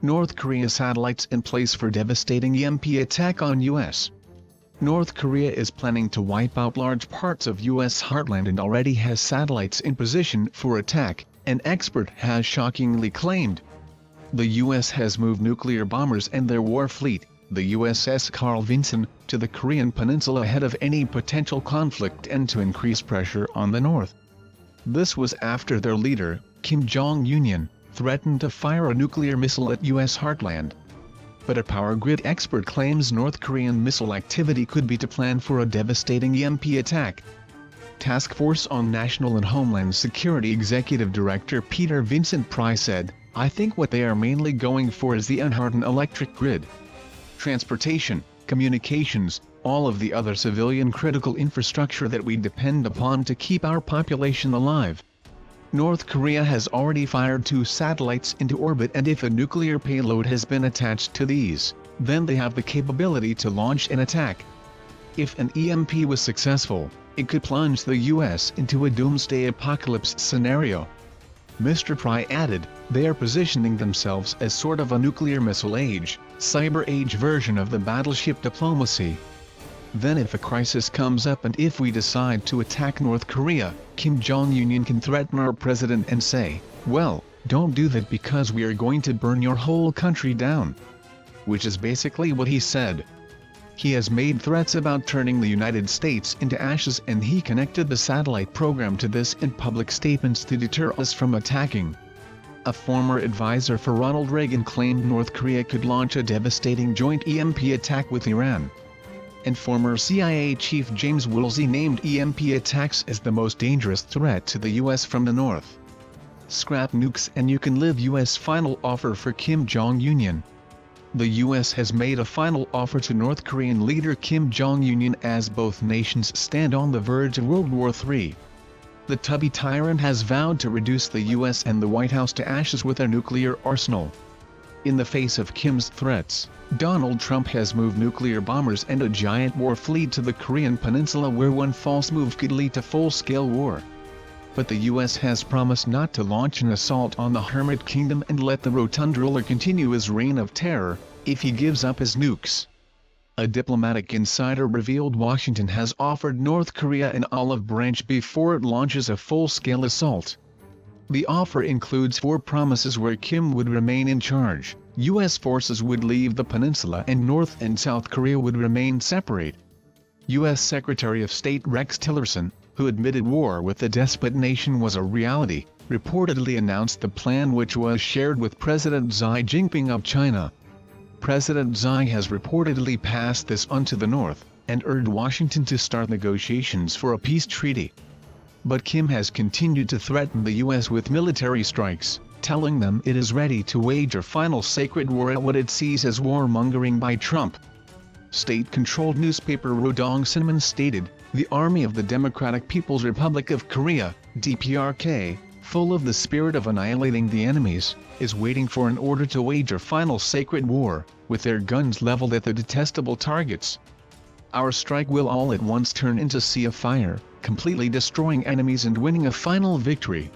North Korea satellites in place for devastating EMP attack on U.S. North Korea is planning to wipe out large parts of U.S. heartland and already has satellites in position for attack, an expert has shockingly claimed. The U.S. has moved nuclear bombers and their war fleet, the USS Carl Vinson, to the Korean peninsula ahead of any potential conflict and to increase pressure on the North. This was after their leader, Kim Jong-un, threatened to fire a nuclear missile at U.S. heartland. But a power grid expert claims North Korean missile activity could be to plan for a devastating EMP attack. Task Force on National and Homeland Security Executive Director Peter Vincent Price said, "I think what they are mainly going for is the unhardened electric grid. Transportation, communications, all of the other civilian critical infrastructure that we depend upon to keep our population alive." North Korea has already fired 2 satellites into orbit, and if a nuclear payload has been attached to these, then they have the capability to launch an attack. If an EMP was successful, it could plunge the U.S. into a doomsday apocalypse scenario. Mr. Pry added, "They are positioning themselves as sort of a nuclear missile age, cyber age version of the battleship diplomacy. Then if a crisis comes up and if we decide to attack North Korea, Kim Jong-un can threaten our president and say, 'Well, don't do that because we are going to burn your whole country down.'" Which is basically what he said. He has made threats about turning the United States into ashes, and he connected the satellite program to this in public statements to deter us from attacking. A former advisor for Ronald Reagan claimed North Korea could launch a devastating joint EMP attack with Iran. And former CIA Chief James Woolsey named EMP attacks as the most dangerous threat to the U.S. from the North. Scrap nukes and you can live. U.S. final offer for Kim Jong-un. The U.S. has made a final offer to North Korean leader Kim Jong-un as both nations stand on the verge of World War III. The tubby tyrant has vowed to reduce the U.S. and the White House to ashes with their nuclear arsenal. In the face of Kim's threats, Donald Trump has moved nuclear bombers and a giant war fleet to the Korean peninsula, where one false move could lead to full-scale war. But the U.S. has promised not to launch an assault on the Hermit Kingdom and let the rotund ruler continue his reign of terror, if he gives up his nukes. A diplomatic insider revealed Washington has offered North Korea an olive branch before it launches a full-scale assault. The offer includes 4 promises where Kim would remain in charge, U.S. forces would leave the peninsula, and North and South Korea would remain separate. U.S. Secretary of State Rex Tillerson, who admitted war with the despot nation was a reality, reportedly announced the plan, which was shared with President Xi Jinping of China. President Xi has reportedly passed this on to the North, and urged Washington to start negotiations for a peace treaty. But Kim has continued to threaten the U.S. with military strikes, telling them it is ready to wage a final sacred war at what it sees as warmongering by Trump. State-controlled newspaper Rodong Sinmun stated, "The Army of the Democratic People's Republic of Korea, DPRK, full of the spirit of annihilating the enemies, is waiting for an order to wage a final sacred war, with their guns leveled at the detestable targets. Our strike will all at once turn into sea of fire, completely destroying enemies and winning a final victory."